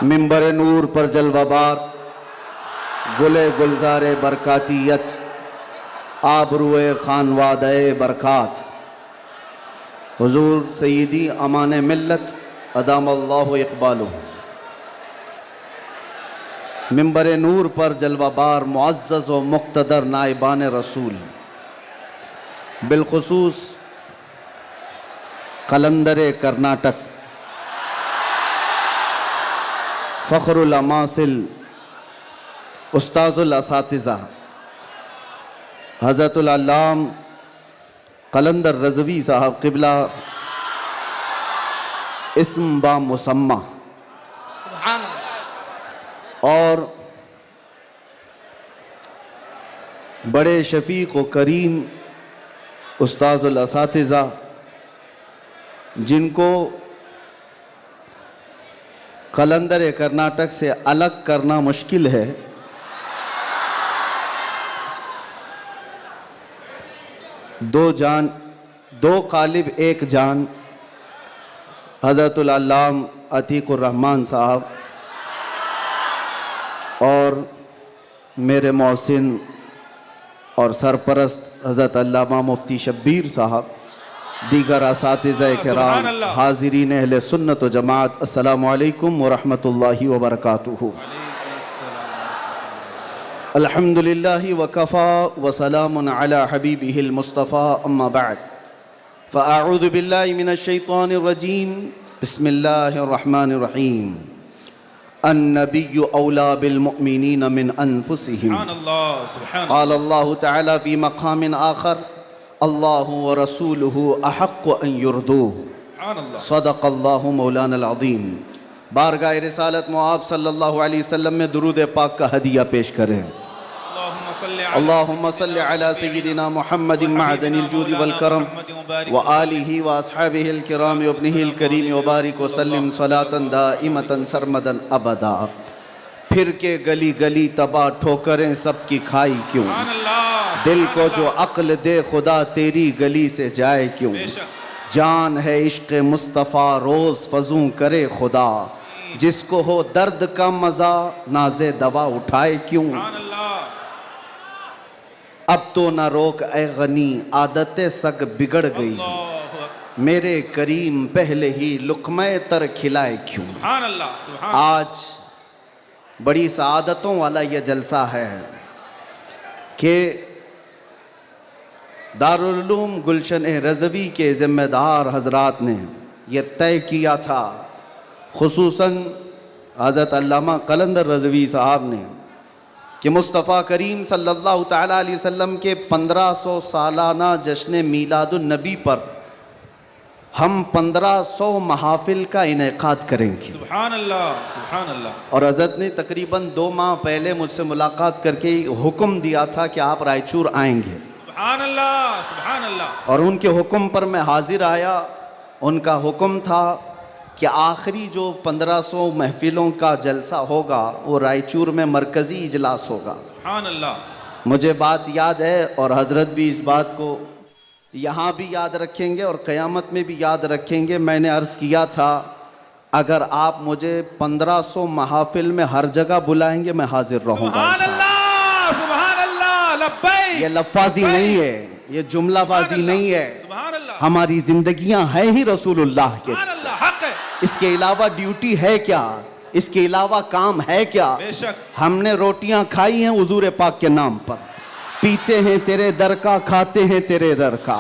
منبر نور پر جلوہ بار گلے گلزار برکاتیت آبروئے خانوادہ برکات حضور سیدی امان ملت ادام اللہ اقبالہ. منبر نور پر جلوہ بار معزز و مقتدر نائبان رسول، بالخصوص قلندر کرناٹک، فخر الاماثل، استاذ الاساتذہ حضرت العلام قلندر رضوی صاحب قبلہ اسم با مسمہ، سبحان اللہ. اور بڑے شفیق و کریم استاذ الاساتذہ جن کو قلندر کرناٹک سے الگ کرنا مشکل ہے، دو قالب ایک جان، حضرت العلام عتیق الرحمن صاحب اور میرے محسن اور سرپرست حضرت علامہ مفتی شبیر صاحب، دیگر اساتذہ کرام، حاضرین اہل سنت و جماعت، السلام علیکم ورحمۃ اللہ وبرکاتہ. الحمدللہ وکفا وسلام علی حبیبہ المصطفیٰ، اما بعد فاعوذ باللہ من الشیطان الرجیم، بسم اللہ الرحمن الرحیم. النبی اولا بالمؤمنین من انفسہم، قال اللہ تعالی فی مقام آخر اللہ ورسولہ احق ان یردوہ، صدق اللہ مولانا العظیم. بارگاہ رسالت معاب صلی اللہ علیہ وسلم میں درود پاک کا ہدیہ پیش کریں. اللہم صلی علی سیدنا محمد معدن الجود والکرم وآلہ واصحابہ الکرام وابنہ الکریم وبارک وسلم صلاة دائمتا سرمدا ابدا. پھر کے گلی گلی تباہ ٹھوکریں سب کی کھائی کیوں، دل کو جو عقل دے خدا تیری گلی سے جائے کیوں. جان ہے عشق مصطفیٰ روز فزوں کرے خدا، جس کو ہو درد کا مزہ ناز دوا اٹھائے کیوں. اب تو نہ روک اے غنی عادت سگ بگڑ گئی، میرے کریم پہلے ہی لقمہ تر کھلائے کیوں. آج بڑی سعادتوں والا یہ جلسہ ہے کہ دارالعلوم گلشن رضوی کے ذمہ دار حضرات نے یہ طے کیا تھا، خصوصاً حضرت علامہ قلندر رضوی صاحب نے، کہ مصطفیٰ کریم صلی اللہ تعالیٰ علیہ وسلم کے 1500 سالانہ جشن میلاد النبی پر ہم 1500 محافل کا انعقاد کریں گے. سبحان اللہ، سبحان اللہ. اور حضرت نے تقریباً 2 ماہ پہلے مجھ سے ملاقات کر کے حکم دیا تھا کہ آپ رائچور آئیں گے. سبحان اللہ، سبحان اللہ. اور ان کے حکم پر میں حاضر آیا. ان کا حکم تھا کہ آخری جو 1500 محفلوں کا جلسہ ہوگا وہ رائچور میں مرکزی اجلاس ہوگا. سبحان اللہ. مجھے بات یاد ہے اور حضرت بھی اس بات کو یہاں بھی یاد رکھیں گے اور قیامت میں بھی یاد رکھیں گے. میں نے عرض کیا تھا اگر آپ مجھے 1500 محافل میں ہر جگہ بلائیں گے میں حاضر رہوں گا. سبحان اللہ، سبحان اللہ. لبیک. یہ لفظی نہیں ہے، یہ جملہ بازی نہیں ہے. سبحان اللہ. ہماری زندگیاں ہیں ہی رسول اللہ کے. سبحان اللہ. حق ہے. اس کے علاوہ ڈیوٹی ہے کیا؟ اس کے علاوہ کام ہے کیا؟ بے شک. ہم نے روٹیاں کھائی ہیں حضور پاک کے نام پر، پیتے ہیں تیرے در کا، کھاتے ہیں تیرے در کا،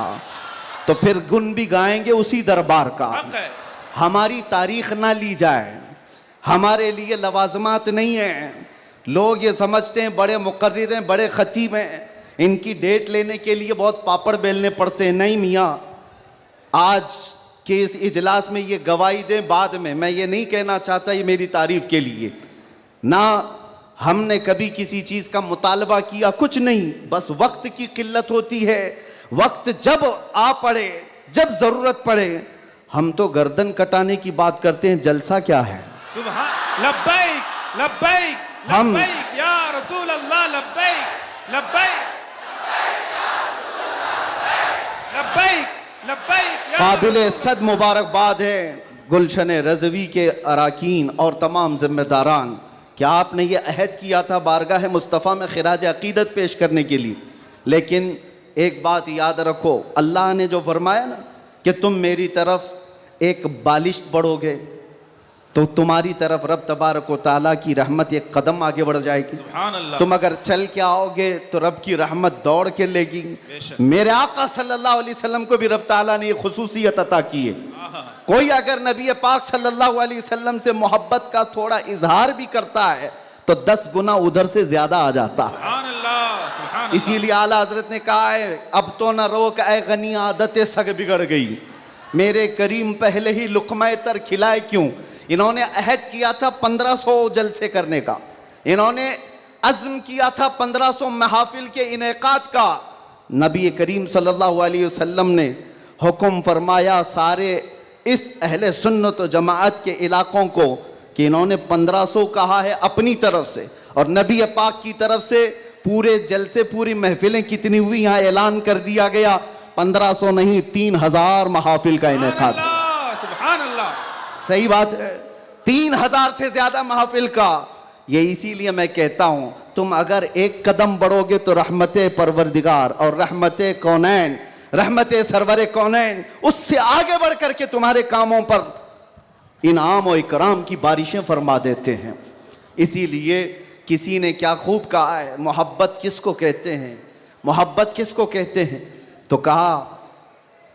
تو پھر گن بھی گائیں گے اسی دربار کا. حق ہے. ہماری تاریخ نہ لی جائے، ہمارے لیے لوازمات نہیں ہیں. لوگ یہ سمجھتے ہیں بڑے مقرر ہیں، بڑے خطیب ہیں، ان کی ڈیٹ لینے کے لیے بہت پاپڑ بیلنے پڑتے ہیں. نہیں میاں، آج کہ اس اجلاس میں یہ گواہی دیں بعد میں یہ نہیں کہنا چاہتا یہ میری تعریف کے لیے، نہ ہم نے کبھی کسی چیز کا مطالبہ کیا، کچھ نہیں. بس وقت کی قلت ہوتی ہے. وقت جب آ پڑے، جب ضرورت پڑے، ہم تو گردن کٹانے کی بات کرتے ہیں. جلسہ کیا ہے؟ سبحان. لبیک، لبیک، لبیک یا رسول اللہ. لبیک، لبیک، لبیک، لبیک. قابل صد مبارکباد ہے گلشن رضوی کے اراکین اور تمام ذمہ داران، کیا آپ نے یہ عہد کیا تھا بارگاہ مصطفیٰ میں خراج عقیدت پیش کرنے کے لیے؟ لیکن ایک بات یاد رکھو، اللہ نے جو فرمایا نا کہ تم میری طرف ایک بالشت بڑھو گے تو تمہاری طرف رب تبارک و تعالیٰ کی رحمت ایک قدم آگے بڑھ جائے گی. سبحان اللہ. تم اگر چل کے آؤ گے تو رب کی رحمت دوڑ کے لے گی. بے شک. میرے آقا صلی اللہ علیہ وسلم کو بھی رب تعالیٰ نے یہ خصوصیت عطا کی ہے. کوئی اگر نبی پاک صلی اللہ علیہ وسلم سے محبت کا تھوڑا اظہار بھی کرتا ہے تو 10 گنا ادھر سے زیادہ آ جاتا ہے. سبحان اللہ. سبحان اللہ. اسی لیے اعلیٰ حضرت نے کہا ہے اب تو نہ روک اے غنی عادت سگ بگڑ گئی، میرے کریم پہلے ہی لقمہ تر کھلائے کیوں. انہوں نے عہد کیا تھا 1500 جلسے کرنے کا، انہوں نے عزم کیا تھا 1500 محافل کے انعقاد کا. نبی کریم صلی اللہ علیہ وسلم نے حکم فرمایا سارے اس اہل سنت و جماعت کے علاقوں کو کہ انہوں نے 1500 کہا ہے اپنی طرف سے، اور نبی پاک کی طرف سے پورے جلسے پوری محفلیں کتنی ہوئی یہاں اعلان کر دیا گیا، 1500 نہیں 3000 محافل کا انعقاد. سبحان اللہ. صحیح بات ہے، 3000 سے زیادہ محافل کا. یہ اسی لیے میں کہتا ہوں تم اگر ایک قدم بڑھو گے تو رحمت پروردگار اور رحمت کونین، رحمت سرور کونین اس سے آگے بڑھ کر کے تمہارے کاموں پر انعام و اکرام کی بارشیں فرما دیتے ہیں. اسی لیے کسی نے کیا خوب کہا ہے، محبت کس کو کہتے ہیں، محبت کس کو کہتے ہیں؟ تو کہا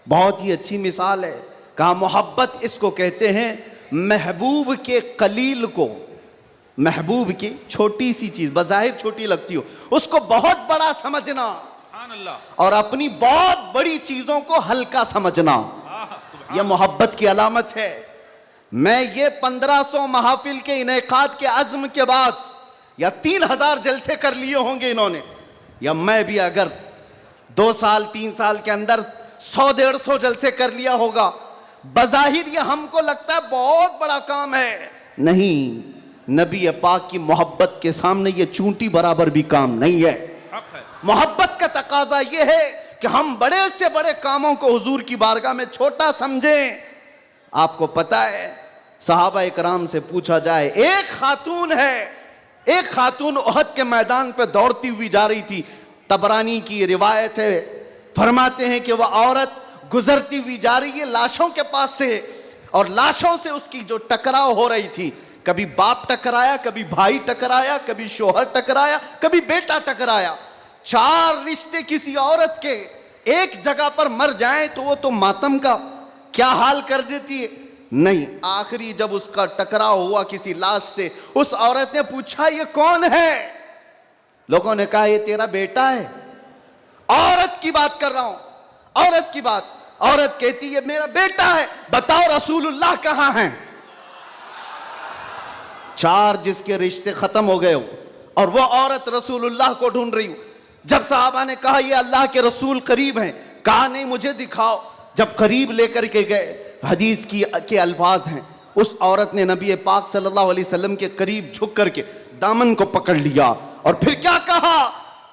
بہت ہی اچھی مثال ہے، کہا محبت اس کو کہتے ہیں محبوب کے قلیل کو، محبوب کی چھوٹی سی چیز بظاہر چھوٹی لگتی ہو اس کو بہت بڑا سمجھنا، سبحان اللہ. اور اپنی بہت بڑی چیزوں کو ہلکا سمجھنا. سبحان یہ محبت کی علامت ہے. میں یہ 1500 محافل کے انعقاد کے عزم کے بعد یا 3000 جلسے کر لیے ہوں گے انہوں نے، یا میں بھی اگر 2 سال 3 سال کے اندر 100-150 جلسے کر لیا ہوگا، بظاہر یہ ہم کو لگتا ہے بہت بڑا کام ہے. نہیں، نبی پاک کی محبت کے سامنے یہ چونٹی برابر بھی کام نہیں ہے. حق ہے. محبت کا تقاضا یہ ہے کہ ہم بڑے سے بڑے کاموں کو حضور کی بارگاہ میں چھوٹا سمجھیں. آپ کو پتہ ہے صحابہ اکرام سے پوچھا جائے، ایک خاتون ہے، ایک خاتون احد کے میدان پہ دوڑتی ہوئی جا رہی تھی. طبرانی کی روایت ہے، فرماتے ہیں کہ وہ عورت گزرتی ہوئی جا رہی ہے لاشوں کے پاس سے، اور لاشوں سے اس کی جو ٹکراؤ ہو رہی تھی، کبھی باپ ٹکرایا، کبھی بھائی ٹکرایا، کبھی شوہر ٹکرایا، کبھی بیٹا ٹکرایا. 4 رشتے کسی عورت کے ایک جگہ پر مر جائیں تو وہ تو ماتم کا کیا حال کر دیتی ہے. نہیں، آخری جب اس کا ٹکراؤ ہوا کسی لاش سے، اس عورت نے پوچھا یہ کون ہے؟ لوگوں نے کہا یہ تیرا بیٹا ہے. عورت کی بات کر رہا ہوں، عورت کی بات. عورت کہتی یہ میرا بیٹا ہے، بتاؤ رسول اللہ کہاں ہیں؟ 4 جس کے رشتے ختم ہو گئے ہو اور وہ عورت رسول اللہ کو ڈھونڈ رہی ہو. جب صحابہ نے کہا یہ اللہ کے رسول قریب ہیں، کہا نہیں مجھے دکھاؤ. جب قریب لے کر کے گئے، حدیث کے الفاظ ہیں، اس عورت نے نبی پاک صلی اللہ علیہ وسلم کے قریب جھک کر کے دامن کو پکڑ لیا اور پھر کیا کہا،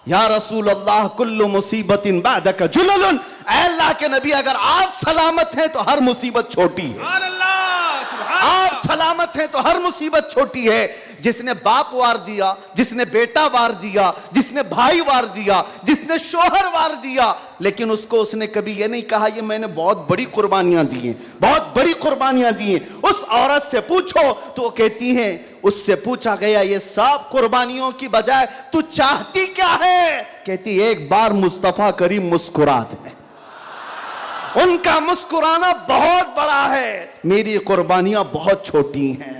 یا رسول اللہ کل مصیبت بعدک جلل. اے اللہ کے نبی اگر آپ سلامت ہیں تو ہر مصیبت چھوٹی ہے. سبحان اللہ. سبحان آپ اللہ. سلامت ہیں تو ہر مصیبت چھوٹی ہے. جس نے باپ وار دیا، جس نے بیٹا وار دیا، جس نے بھائی وار دیا، جس نے شوہر وار دیا، لیکن اس کو اس نے کبھی یہ نہیں کہا یہ میں نے بہت بڑی قربانیاں دی ہیں، بہت بڑی قربانیاں دی ہیں. اس عورت سے پوچھو تو وہ کہتی ہیں، اس سے پوچھا گیا یہ سب قربانیوں کی بجائے تو چاہتی کیا ہے؟ کہتی ایک بار مصطفیٰ کریم مسکرا دے. ان کا مسکرانا بہت بڑا ہے، میری قربانیاں بہت چھوٹی ہیں.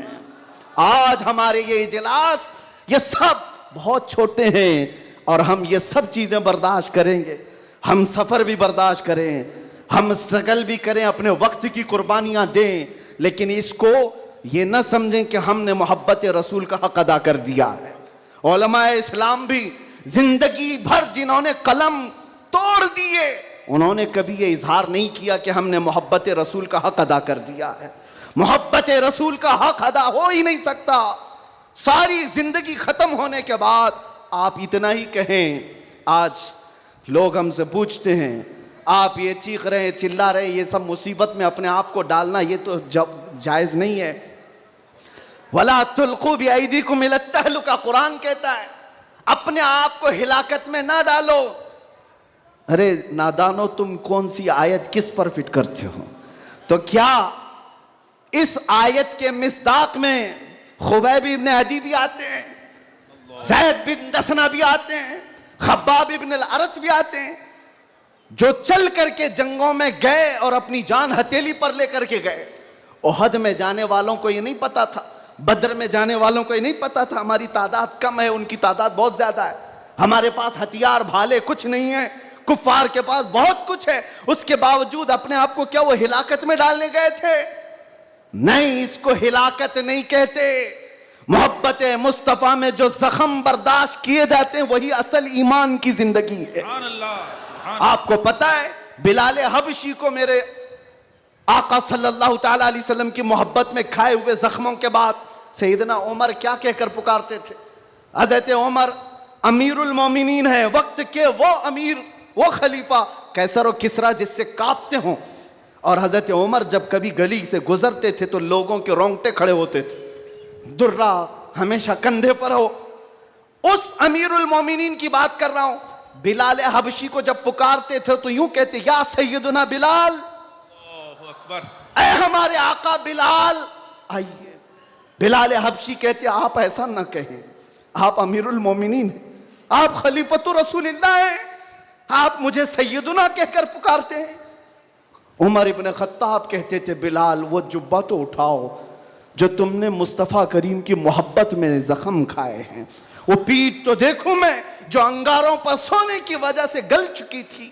آج ہمارے یہ اجلاس یہ سب بہت چھوٹے ہیں اور ہم یہ سب چیزیں برداشت کریں گے. ہم سفر بھی برداشت کریں، ہم اسٹرگل بھی کریں، اپنے وقت کی قربانیاں دیں، لیکن اس کو یہ نہ سمجھیں کہ ہم نے محبت رسول کا حق ادا کر دیا ہے. علماء اسلام بھی زندگی بھر جنہوں نے قلم توڑ دیے، انہوں نے کبھی یہ اظہار نہیں کیا کہ ہم نے محبت رسول کا حق ادا کر دیا ہے. محبت رسول کا حق ادا ہو ہی نہیں سکتا. ساری زندگی ختم ہونے کے بعد آپ اتنا ہی کہیں. آج لوگ ہم سے پوچھتے ہیں آپ یہ چیخ رہے ہیں، چلا رہے ہیں، یہ سب مصیبت میں اپنے آپ کو ڈالنا، یہ تو جائز نہیں ہے. وَلَا تُلْقُوا بِأَيْدِيكُمْ إِلَى التَّهْلُكَةِ قرآن کہتا ہے اپنے آپ کو ہلاکت میں نہ ڈالو. ارے نادانو تم کون سی آیت کس پر فٹ کرتے ہو؟ تو کیا اس آیت کے مصداق میں خبیب ابن عدی بھی آتے ہیں, زید بن دسنہ بھی آتے ہیں, خباب ابن الارت بھی آتے ہیں, جو چل کر کے جنگوں میں گئے اور اپنی جان ہتھیلی پر لے کر کے گئے. احد میں جانے والوں کو یہ نہیں پتا تھا, بدر میں جانے والوں کو یہ نہیں پتا تھا ہماری تعداد کم ہے, ان کی تعداد بہت زیادہ ہے, ہمارے پاس ہتھیار بھالے کچھ نہیں ہے, کفار کے پاس بہت کچھ ہے. اس کے باوجود اپنے آپ کو کیا وہ ہلاکت میں ڈالنے گئے تھے؟ نہیں, اس کو ہلاکت نہیں کہتے. محبت مصطفیٰ میں جو زخم برداشت کیے جاتے ہیں وہی اصل ایمان کی زندگی ہے. سبحان اللہ, سبحان آپ کو پتا ہے بلال حبشی کو میرے آقا صلی اللہ تعالی علیہ وسلم کی محبت میں کھائے ہوئے زخموں کے بعد سیدنا عمر کیا کہہ کر پکارتے تھے؟ حضرت عمر امیر المومنین ہیں, وقت کے وہ امیر, وہ خلیفہ قیصر و کسریٰ جس سے کانپتے ہوں. اور حضرت عمر جب کبھی گلی سے گزرتے تھے تو لوگوں کے رونگٹے کھڑے ہوتے تھے, درہ ہمیشہ کندھے پر ہو. اس امیر المومنین کی بات کر رہا ہوں. بلال حبشی کو جب پکارتے تھے تو یوں کہتے یا سیدنا بلال, اللہ اکبر. اے ہمارے آقا بلال آئیے. بلال حبشی کہتے آپ ایسا نہ کہیں, آپ امیر المومنین ہیں, آپ خلیفۃ رسول اللہ ہیں, آپ مجھے سیدنا کہہ کر پکارتے ہیں. عمر ابن خطاب کہتے تھے بلال وہ جبہ تو اٹھاؤ جو تم نے مصطفیٰ کریم کی محبت میں زخم کھائے ہیں, وہ پیٹھ تو دیکھوں میں جو انگاروں پر سونے کی وجہ سے گل چکی تھی.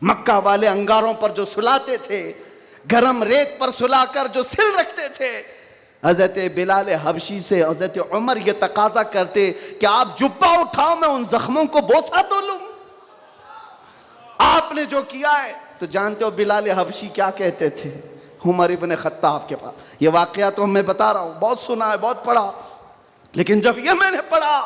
مکہ والے انگاروں پر جو سلاتے تھے, گرم ریت پر سلا کر جو سل رکھتے تھے. حضرت بلال حبشی سے حضرت عمر یہ تقاضا کرتے کہ آپ جبہ اٹھاؤ میں ان زخموں کو بوسہ تو لوں. آپ نے جو کیا ہے تو جانتے ہو بلال حبشی کیا کہتے تھے عمر ابن خطاب کے پاس؟ یہ واقعہ تو میں بتا رہا ہوں, بہت سنا ہے, بہت پڑھا, لیکن جب یہ میں نے پڑھا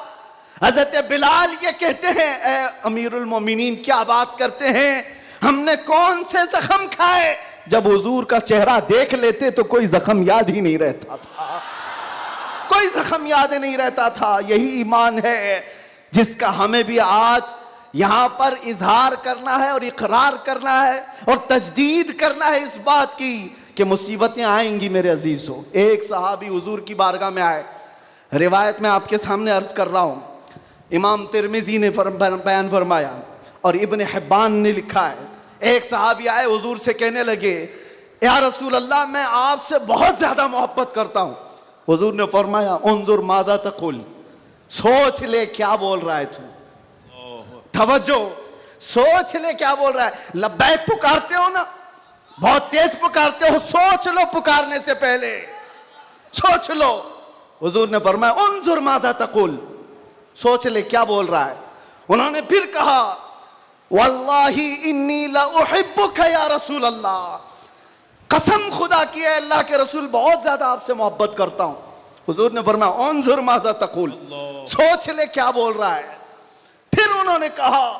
حضرت بلال یہ کہتے ہیں اے امیر المومنین کیا بات کرتے ہیں, ہم نے کون سے زخم کھائے؟ جب حضور کا چہرہ دیکھ لیتے تو کوئی زخم یاد ہی نہیں رہتا تھا, کوئی زخم یاد نہیں رہتا تھا. یہی ایمان ہے جس کا ہمیں بھی آج یہاں پر اظہار کرنا ہے اور اقرار کرنا ہے اور تجدید کرنا ہے اس بات کی کہ مصیبتیں آئیں گی میرے عزیزو. ایک صحابی حضور کی بارگاہ میں آئے, روایت میں آپ کے سامنے عرض کر رہا ہوں, امام ترمذی نے بیان فرمایا اور ابن حبان نے لکھا ہے. ایک صحابی آئے حضور سے کہنے لگے یا رسول اللہ میں آپ سے بہت زیادہ محبت کرتا ہوں. حضور نے فرمایا انظر ماذا تقول, سوچ لے کیا بول رہا ہے تو, توجہ, سوچ لے کیا بول رہا ہے. لبیک پکارتے ہو نا, بہت تیز پکارتے ہو, سوچ لو پکارنے سے پہلے, سوچ لو. حضور نے فرمایا انظر ماذا تقول, سوچ لے کیا بول رہا ہے. انہوں نے پھر کہا واللہ انی لاحبک یا رسول اللہ, قسم خدا کی ہے اللہ کے رسول بہت زیادہ آپ سے محبت کرتا ہوں. حضور نے فرمایا انظر ماذا تقول, سوچ لے کیا بول رہا ہے. پھر انہوں نے کہا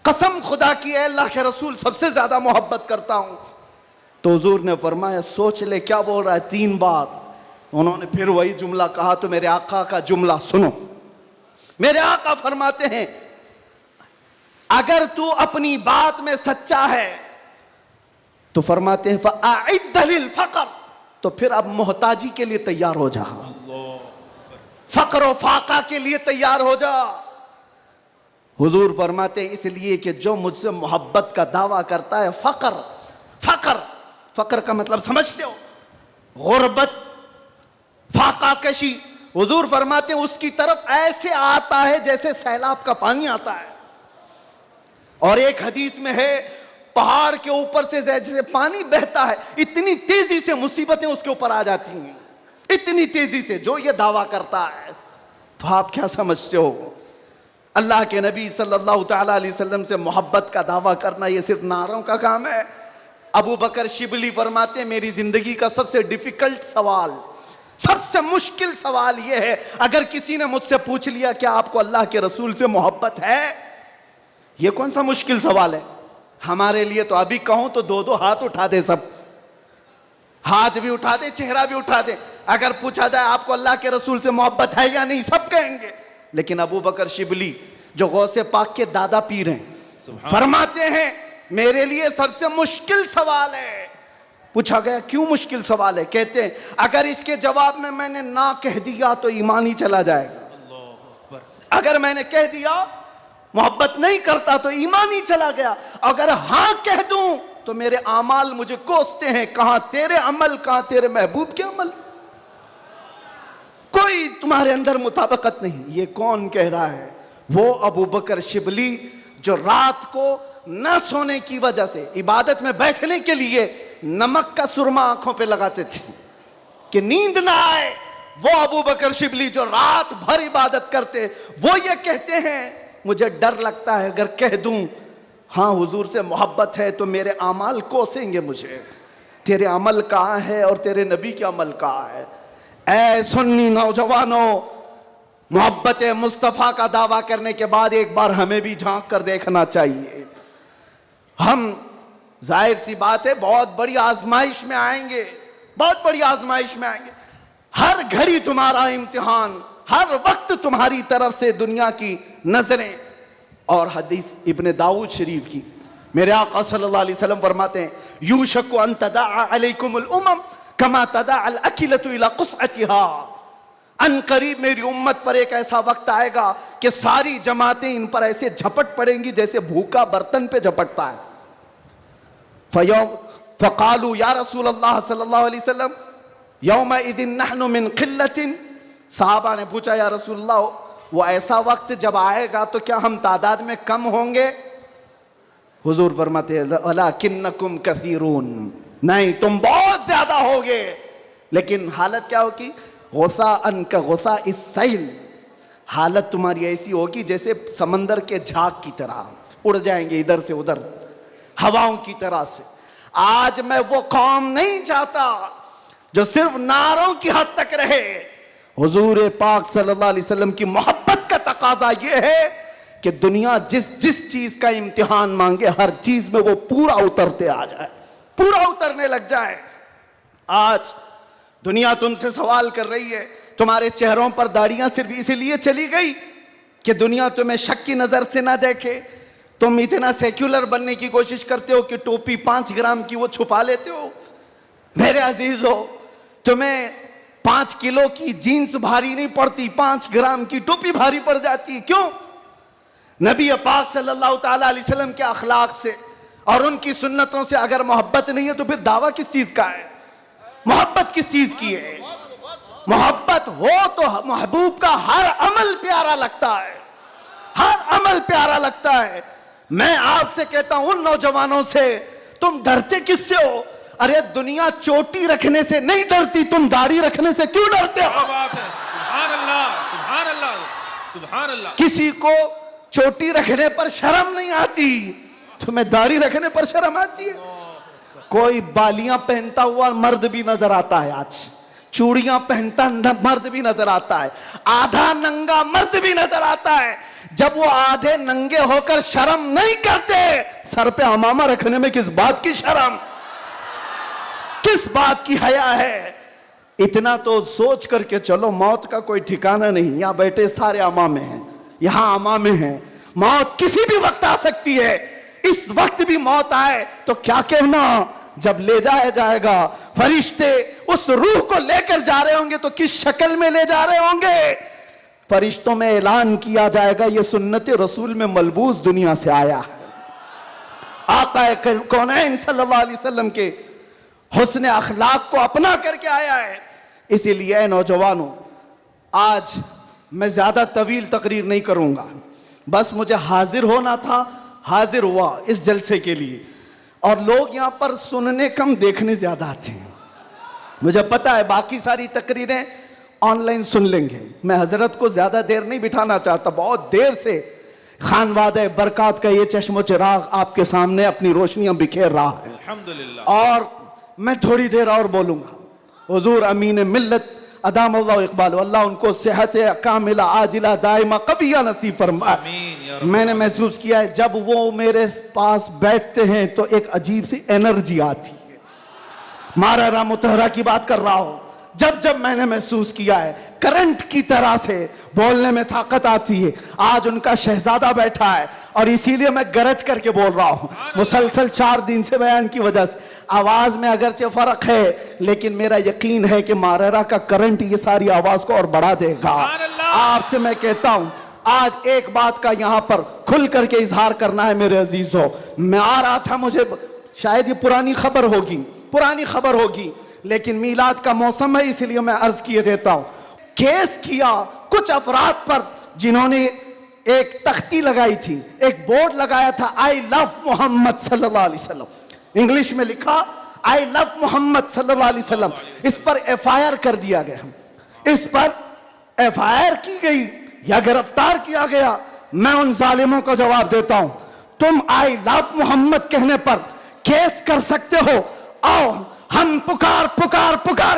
قسم خدا کی ہے اللہ کے رسول سب سے زیادہ محبت کرتا ہوں. تو حضور نے فرمایا سوچ لے کیا بول رہا ہے 3 بار. انہوں نے پھر وہی جملہ کہا تو میرے آقا کا جملہ سنو. میرے آقا فرماتے ہیں اگر تو اپنی بات میں سچا ہے تو فرماتے ہیں فَأَعِدَّ لِلْفَقَرِ, تو پھر اب محتاجی کے لیے تیار ہو جا, فقر و فاقہ کے لیے تیار ہو جا. حضور فرماتے ہیں اس لیے کہ جو مجھ سے محبت کا دعویٰ کرتا ہے فقر کا مطلب سمجھتے ہو, غربت, فاقہ کشی. حضور فرماتے ہیں اس کی طرف ایسے آتا ہے جیسے سیلاب کا پانی آتا ہے. اور ایک حدیث میں ہے پہاڑ کے اوپر سے جیسے پانی بہتا ہے اتنی تیزی سے مصیبتیں اس کے اوپر آ جاتی ہیں, اتنی تیزی سے. جو یہ دعویٰ کرتا ہے تو آپ کیا سمجھتے ہو؟ اللہ کے نبی صلی اللہ تعالیٰ علیہ وسلم سے محبت کا دعویٰ کرنا یہ صرف نعروں کا کام ہے؟ ابو بکر شبلی فرماتے ہیں میری زندگی کا سب سے ڈیفیکلٹ سوال, سب سے مشکل سوال یہ ہے اگر کسی نے مجھ سے پوچھ لیا کہ آپ کو اللہ کے رسول سے محبت ہے, یہ کون سا مشکل سوال ہے ہمارے لیے. تو ابھی کہوں تو 2 ہاتھ اٹھا دے سب. ہاتھ بھی اٹھا دیں, چہرہ بھی اٹھا دیں. اگر پوچھا جائے آپ کو اللہ کے رسول سے محبت ہے یا نہیں, سب کہیں گے. لیکن ابو بکر شبلی جو غوث پاک کے دادا پیر ہیں, فرماتے ہیں میرے لیے سب سے مشکل سوال ہے. پوچھا گیا کیوں مشکل سوال ہے؟ کہتے ہیں اگر اس کے جواب میں نے نہ کہہ دیا تو ایمان ہی چلا جائے گا. اگر میں نے کہہ دیا محبت نہیں کرتا تو ایمان ہی چلا گیا. اگر ہاں کہہ دوں تو میرے اعمال مجھے کوستے ہیں. کہاں تیرے عمل, کہاں تیرے محبوب کے عمل. کوئی تمہارے اندر مطابقت نہیں. یہ کون کہہ رہا ہے؟ وہ ابو بکر شبلی جو رات کو نہ سونے کی وجہ سے عبادت میں بیٹھنے کے لیے نمک کا سرما آنکھوں پہ لگاتے تھے کہ نیند نہ آئے. وہ ابو بکر شبلی جو رات بھر عبادت کرتے, وہ یہ کہتے ہیں مجھے ڈر لگتا ہے اگر کہہ دوں ہاں حضور سے محبت ہے تو میرے اعمال کوسیں گے مجھے. تیرے عمل کہاں ہے اور تیرے نبی کے عمل کہاں ہے؟ اے سنی نوجوانوں, محبت مصطفیٰ کا دعویٰ کرنے کے بعد ایک بار ہمیں بھی جھانک کر دیکھنا چاہیے. ہم ظاہر سی بات ہے بہت بڑی آزمائش میں آئیں گے, بہت بڑی آزمائش میں آئیں گے. ہر گھڑی تمہارا امتحان, ہر وقت تمہاری طرف سے دنیا کی نظریں. اور حدیث ابن داؤد شریف کی میرے آقا صلی اللہ علیہ وسلم فرماتے ہیں یوشک ان تداعى علیکم الامم کما تداعى الاکلۃ الی قصعتها. ان قریب میری امت پر ایک ایسا وقت آئے گا کہ ساری جماعتیں ان پر ایسے جھپٹ پڑیں گی جیسے بھوکا برتن پہ جھپٹتا ہے. فقالوا یا رسول اللہ صلی اللہ علیہ وسلم یومئذ نحن من قلۃ. صحابہ نے پوچھا یا رسول اللہ وہ ایسا وقت جب آئے گا تو کیا ہم تعداد میں کم ہوں گے؟ حضور فرماتے ہیں ولکنکم کثیرون. نہیں, تم بہت زیادہ ہوگے. لیکن حالت کیا ہوگی؟ غثاءً کغثاء السیل. حالت تمہاری ایسی ہوگی جیسے سمندر کے جھاگ کی طرح اڑ جائیں گے ادھر سے ادھر ہواؤں کی طرح سے. آج میں وہ قوم نہیں چاہتا جو صرف نعروں کی حد تک رہے. حضور پاک صلی اللہ علیہ وسلم کی محبت کا تقاضا یہ ہے کہ دنیا جس چیز کا امتحان مانگے ہر چیز میں وہ پورا اترتے آ جائے, پورا اترنے لگ جائے. آج دنیا تم سے سوال کر رہی ہے, تمہارے چہروں پر داڑیاں صرف اسی لیے چلی گئی کہ دنیا تمہیں شک کی نظر سے نہ دیکھے. تم اتنا سیکولر بننے کی کوشش کرتے ہو کہ ٹوپی 5 گرام کی وہ چھپا لیتے ہو. میرے عزیزو, تمہیں 5 کلو کی جینس بھاری نہیں پڑتی, 5 گرام کی ٹوپی بھاری پڑ جاتی ہے. کیوں؟ نبی پاک صلی اللہ تعالی علیہ وسلم کے اخلاق سے اور ان کی سنتوں سے اگر محبت نہیں ہے تو پھر دعویٰ کس چیز کا ہے؟ محبت کس چیز کی ہے؟ محبت ہو تو محبوب کا ہر عمل پیارا لگتا ہے, ہر عمل پیارا لگتا ہے. میں آپ سے کہتا ہوں ان نوجوانوں سے, تم ڈرتے کس سے ہو؟ ارے دنیا چوٹی رکھنے سے نہیں ڈرتی, تم داڑھی رکھنے سے کیوں ڈرتے ہو؟ کیا بات ہے, سبحان اللہ, سبحان اللہ, سبحان اللہ. کسی کو چوٹی رکھنے پر شرم نہیں آتی, تمہیں داڑھی رکھنے پر شرم آتی ہے. کوئی بالیاں پہنتا ہوا مرد بھی نظر آتا ہے, آج چوڑیاں پہنتا مرد بھی نظر آتا ہے, آدھا ننگا مرد بھی نظر آتا ہے. جب وہ آدھے ننگے ہو کر شرم نہیں کرتے, سر پہ امامہ رکھنے میں کس بات کی شرم, کس بات کی حیا ہے؟ اتنا تو سوچ کر کے چلو, موت کا کوئی ٹھکانہ نہیں. یہاں بیٹھے سارے امامے ہیں, یہاں امامے ہیں, موت کسی بھی وقت آ سکتی ہے. اس وقت بھی موت آئے تو کیا کہنا؟ جب لے جایا جائے گا فرشتے اس روح کو لے کر جا رہے ہوں گے تو کس شکل میں لے جا رہے ہوں گے؟ فرشتوں میں اعلان کیا جائے گا یہ سنت رسول میں ملبوس دنیا سے آیا ہے. آقا کونین صلی اللہ علیہ وسلم کے حسن اخلاق کو اپنا کر کے آیا ہے. اسی لیے اے نوجوانوں, آج میں زیادہ طویل تقریر نہیں کروں گا, بس مجھے حاضر ہونا تھا, حاضر ہوا اس جلسے کے لیے. اور لوگ یہاں پر سننے کم دیکھنے زیادہ آتے ہیں, مجھے پتا ہے باقی ساری تقریریں آن لائن سن لیں گے. میں حضرت کو زیادہ دیر نہیں بٹھانا چاہتا, بہت دیر سے خانوادہ برکات کا یہ چشم و چراغ آپ کے سامنے اپنی روشنیاں بکھیر رہا ہے. الحمدللہ. اور میں تھوڑی دیر اور بولوں گا. حضور امین ملت ادام اللہ اقبال, اللہ ان کو صحت کاملہ عاجلہ دائمہ قبیہ نصیب فرمائے. آمین یا رب. میں نے محسوس کیا ہے جب وہ میرے پاس بیٹھتے ہیں تو ایک عجیب سی انرجی آتی ہے, مارارا متحرہ کی بات کر رہا ہوں. جب جب میں نے محسوس کیا ہے کرنٹ کی طرح سے بولنے میں طاقت آتی ہے. آج ان کا شہزادہ بیٹھا ہے اور اسی لیے میں گرج کر کے بول رہا ہوں. مسلسل 4 دن سے بیان کی وجہ سے آواز میں اگرچہ فرق ہے, لیکن میرا یقین ہے کہ مارارا کا کرنٹ یہ ساری آواز کو اور بڑھا دے گا. آپ سے میں کہتا ہوں آج ایک بات کا یہاں پر کھل کر کے اظہار کرنا ہے میرے عزیزوں. میں آ رہا تھا, مجھے شاید یہ پرانی خبر ہوگی لیکن میلاد کا موسم ہے اس لیے میں عرض کیے دیتا ہوں. کیس کیا کچھ افراد پر جنہوں نے ایک تختی لگائی تھی, ایک بورڈ لگایا تھا آئی لو محمد صلی اللہ علیہ وسلم, انگلش میں لکھا آئی لو محمد صلی اللہ علیہ وسلم. اس پر ایف آئی آر کر دیا گیا, اس پر ایف آئی آر کی گئی یا گرفتار کیا گیا. میں ان ظالموں کو جواب دیتا ہوں, تم آئی لو محمد کہنے پر کیس کر سکتے ہو. آؤ ہم پکار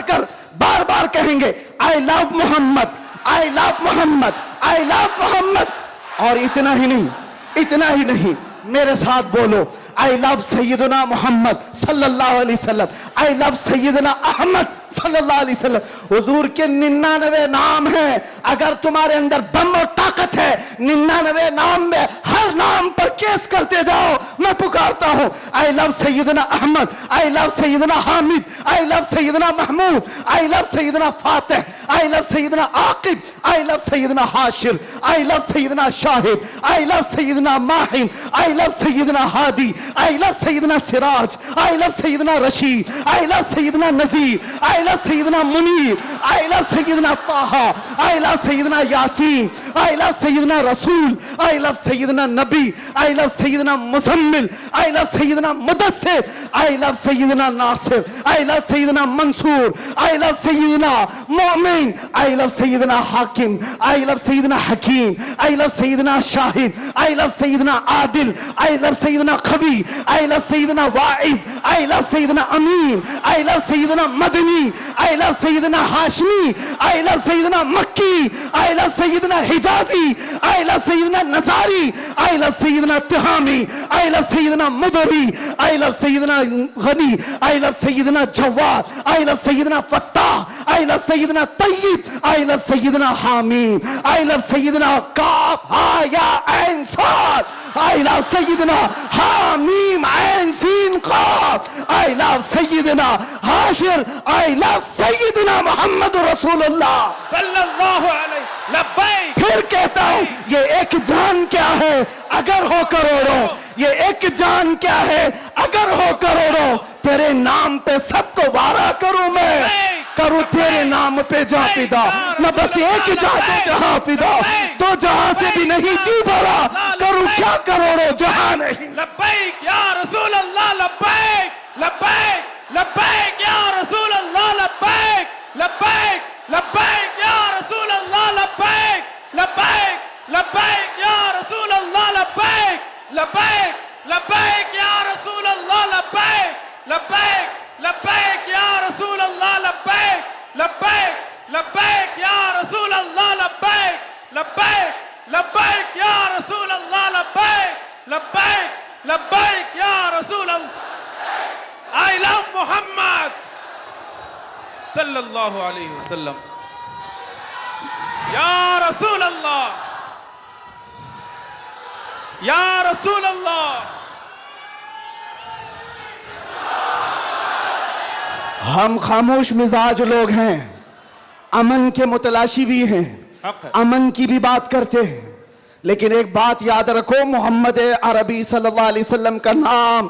کر بار بار کہیں گے آئی لو محمد, آئی لو محمد, آئی لو محمد. اور اتنا ہی نہیں, میرے ساتھ بولو آئی لو سیدنا محمد صلی اللہ علیہ وسلم, آئی لو سیدنا احمد صلی اللہ علیہ وسلم. حضور کے 99 نام ہیں, اگر تمہارے اندر دم اور طاقت ہے 99 نام میں ہر نام پر کیس کرتے جاؤ. میں پکارتا ہوں آئی لو سیدنا احمد, آئی لو سیدنا حامد, آئی لو سیدنا محمود, آئی لو سیدنا فاتح, آئی لو سیدنا عاقب, آئی لو سیدنا حاشر, آئی لو سیدنا شاہد, آئی لو سیدنا ماہم, آئی لو سیدنا ہادی, آئی لو سیدنا سراج, آئی لو سیدنا رشید, آئی لو سیدنا نذیر, آئی لو سیدنا منیر, آئی لو سیدنا طہ, آئی لو سیدنا یاسین, آئی لو سیدنا رسول, آئی لو سیدنا نبی, آئی لو سیدنا مزمل, آئی لو سیدنا مدثر, آئی لو سیدنا ناصر, آئی لو سیدنا منصور, آئی لو سیدنا مومن, آئی لو سیدنا حاکم, آئی لو سیدنا حکیم, آئی لو سیدنا شاہد, آئی لو سیدنا عادل, آئی لو سیدنا قوی, آئی لو سیدنا واعظ, آئی لو سیدنا امین, آئی لو سیدنا مدنی, آئی لو سیدنا ہاشمی, آئی لو سیدنا مکی, آئی لو سیدنا حجازی, آئی لو سیدنا نصاری, آئی لو سیدنا تہامی, آئی لو سیدنا مدری, آئی لو سیدنا غنی, آئی لو سیدنا جواد, آئی لو سیدنا فتاح, آئی لو سیدنا طیب, آئی لو سیدنا حامیم, آئی لو سیدنا کاف ہا یا عین صاد, آئی لو سیدنا حامیم عین سین قاف, آئی لو سیدنا حاشر, آئی لو سیدنا محمد رسول اللہ صلی اللہ علیہ لبیک. پھر کہتا ہوں یہ ایک جان کیا ہے اگر ہو کروڑوں, یہ ایک جان کیا ہے اگر ہو کروڑوں, تیرے نام پہ سب کو وارا کروں میں, کروں تیرے نام پہ جا فدا, نہ بس ایک جا کے جہاں فدا, تو جہاں سے بھی نہیں جی بھرا, کروں کیا کروڑوں جہاں نہیں. لبیک یا رسول اللہ, لبیک لبیک لبیک یا رسول اللہ, لبیک لبیک لبیک یا رسول اللہ, لبیک لبیک لبیک یا رسول اللہ, لبیک لبیک لبیک یا رسول اللہ, لبیک لبیک لبیک یا رسول اللہ, لبیک لبیک لبیک یا رسول اللہ, لبیک لبیک لبیک یا رسول اللہ, لبیک لبیک لبیک یا رسول اللہ. I love محمد صلی اللہ علیہ وسلم. یا رسول اللہ, یا رسول اللہ. ہم خاموش مزاج لوگ ہیں, امن کے متلاشی بھی ہیں, امن کی بھی بات کرتے ہیں, لیکن ایک بات یاد رکھو, محمد عربی صلی اللہ علیہ وسلم کا نام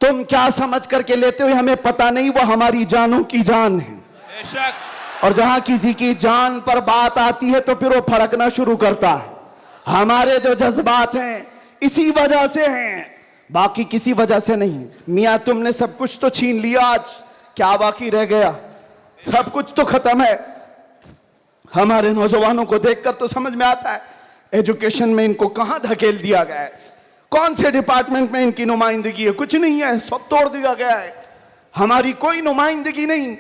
تم کیا سمجھ کر کے لیتے ہوئے ہمیں پتہ نہیں, وہ ہماری جانوں کی جان ہے. بے شک. اور جہاں کسی کی جان پر بات آتی ہے تو پھر وہ پھڑکنا شروع کرتا ہے. ہمارے جو جذبات ہیں اسی وجہ سے ہیں, باقی کسی وجہ سے نہیں. میاں تم نے سب کچھ تو چھین لیا, آج کیا باقی رہ گیا؟ سب کچھ تو ختم ہے. ہمارے نوجوانوں کو دیکھ کر تو سمجھ میں آتا ہے ایجوکیشن میں ان کو کہاں دھکیل دیا گیا ہے, کون سے ڈپارٹمنٹ میں ان کی نمائندگی ہے, کچھ نہیں ہے, سب توڑ دیا گیا ہے, ہماری کوئی نمائندگی نہیں.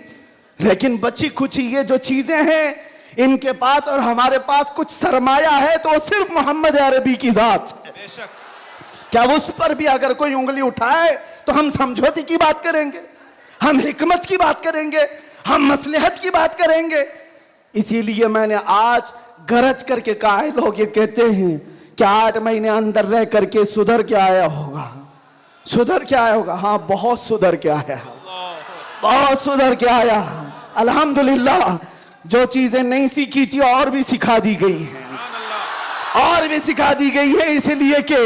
لیکن بچی کچھ یہ جو چیزیں ہیں ان کے پاس اور ہمارے پاس کچھ سرمایہ ہے تو صرف محمد عربی کی ذات. بے شک. کیا اس پر بھی اگر کوئی انگلی اٹھائے تو ہم سمجھوتی کی بات کریں گے؟ ہم حکمت کی بات کریں گے, ہم مصلحت کی بات کریں گے. اسی لیے میں نے آج گرج کر کے کہا ہے, لوگ یہ کہتے ہیں کہ 8 مہینے اندر رہ کر کے سدھر کے آیا ہوگا, سدھر کے آیا ہوگا. ہاں بہت سدھر کے آیا, بہت سدھر کے آیا. الحمدللہ جو چیزیں نہیں سیکھی تھی اور بھی سکھا دی گئی ہیں, اور بھی سکھا دی گئی ہے. اس لیے کہ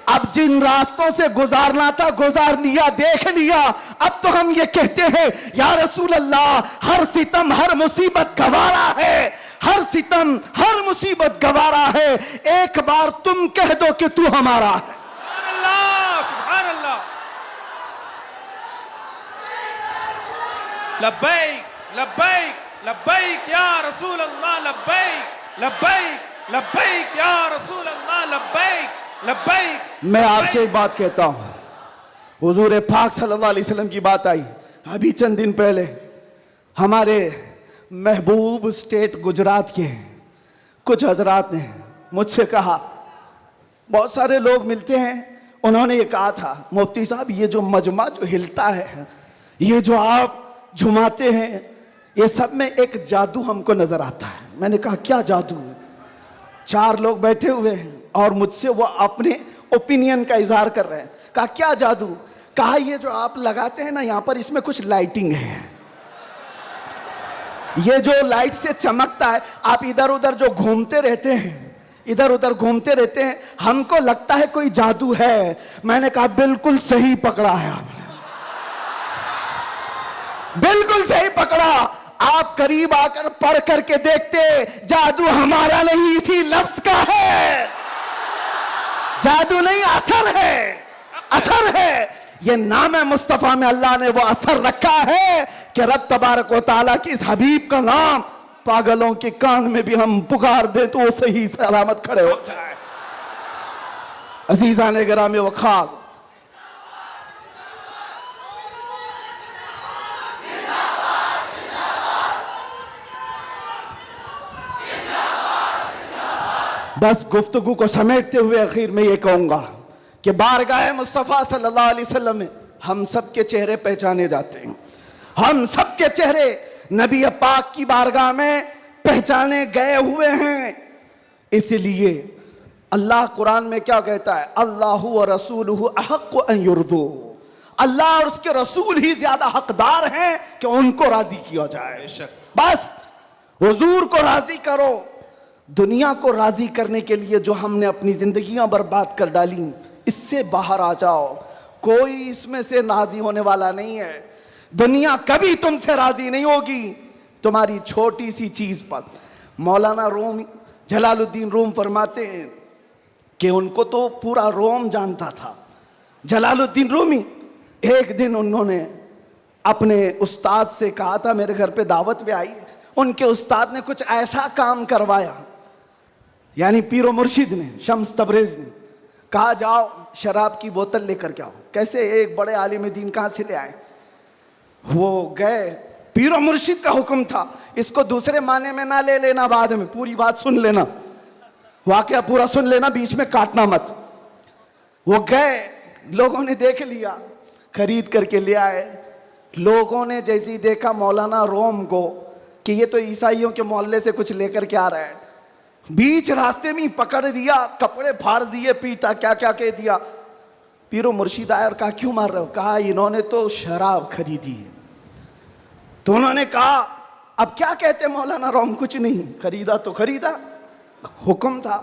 اب جن راستوں سے گزارنا تھا گزار لیا, دیکھ لیا. اب تو ہم یہ کہتے ہیں یا رسول اللہ ہر ستم ہر مصیبت گوارا ہے, ہر ستم ہر مصیبت گوارا ہے, ایک بار تم کہہ دو کہ تو ہمارا ہے. سبحان اللہ, سبحان اللہ. لبیک لبیک لبیک یا رسول اللہ, لبیک لبیک لبیک یا رسول اللہ, لبیک لبیک. میں آپ سے ایک بات کہتا ہوں, حضور پاک صلی اللہ علیہ وسلم کی بات آئی ابھی چند دن پہلے. ہمارے محبوب اسٹیٹ گجرات کے کچھ حضرات نے مجھ سے کہا, بہت سارے لوگ ملتے ہیں, انہوں نے یہ کہا تھا مفتی صاحب یہ جو مجمع جو ہلتا ہے, یہ جو آپ جھماتے ہیں, یہ سب میں ایک جادو ہم کو نظر آتا ہے. میں نے کہا کیا جادو ہے؟ 4 لوگ بیٹھے ہوئے ہیں اور مجھ سے وہ اپنے اوپینین کا اظہار کر رہے ہیں. کہا کیا جادو؟ کہا یہ جو آپ لگاتے ہیں نا یہاں پر, اس میں کچھ لائٹنگ ہے, یہ جو لائٹ سے چمکتا ہے, آپ ادھر ادھر جو گھومتے رہتے ہیں, ادھر ادھر گھومتے رہتے ہیں, ہم کو لگتا ہے کوئی جادو ہے. میں نے کہا بالکل صحیح پکڑا ہے آپ نے, بالکل صحیح پکڑا. آپ قریب آ کر پڑھ کر کے دیکھتے, جادو ہمارا نہیں اسی لفظ کا ہے. جادو نہیں, اثر ہے, اثر ہے. یہ نام مصطفیٰ میں اللہ نے وہ اثر رکھا ہے کہ رب تبارک و تعالیٰ کی اس حبیب کا نام پاگلوں کے کان میں بھی ہم پکار دیں تو وہ صحیح سلامت کھڑے ہو جائے. عزیزان گرامی وقار, بس گفتگو کو سمیٹتے ہوئے اخیر میں یہ کہوں گا کہ بارگاہ مصطفیٰ صلی اللہ علیہ وسلم میں ہم سب کے چہرے پہچانے جاتے ہیں. ہم سب کے چہرے نبی پاک کی بارگاہ میں پہچانے گئے ہوئے ہیں. اس لیے اللہ قرآن میں کیا کہتا ہے, اللہ و رسولہ احق ان یرضوا, اللہ اور اس کے رسول ہی زیادہ حقدار ہیں کہ ان کو راضی کیا جائے. بس حضور کو راضی کرو. دنیا کو راضی کرنے کے لیے جو ہم نے اپنی زندگیاں برباد کر ڈالی, اس سے باہر آ جاؤ. کوئی اس میں سے راضی ہونے والا نہیں ہے. دنیا کبھی تم سے راضی نہیں ہوگی تمہاری چھوٹی سی چیز پر. مولانا روم جلال الدین روم فرماتے ہیں کہ ان کو تو پورا روم جانتا تھا. جلال الدین رومی ایک دن انہوں نے اپنے استاد سے کہا تھا میرے گھر پہ دعوت پہ آئی. ان کے استاد نے کچھ ایسا کام کروایا, یعنی پیر و مرشد نے, شمس تبریز نے کہا جاؤ شراب کی بوتل لے کر کے آؤ. کیسے ایک بڑے عالم دین کہاں سے لے آئے؟ وہ گئے, پیر و مرشد کا حکم تھا. اس کو دوسرے معنی میں نہ لے لینا, بعد میں پوری بات سن لینا, واقعہ پورا سن لینا, بیچ میں کاٹنا مت. وہ گئے, لوگوں نے دیکھ لیا, خرید کر کے لے آئے. لوگوں نے جیسے دیکھا مولانا روم کو کہ یہ تو عیسائیوں کے محلے سے کچھ لے کر کے آ رہا ہے, بیچ راستے میں پکڑ دیا, کپڑے پھاڑ دیے, پیٹا, کیا کیا کہہ دیا. پیر و مرشد آئے اور کہا کیوں مار رہے ہو؟ کہا انہوں نے تو شراب خریدی ہے. تو انہوں نے کہا اب کیا کہتے مولانا روم؟ کچھ نہیں, خریدا تو خریدا, حکم تھا.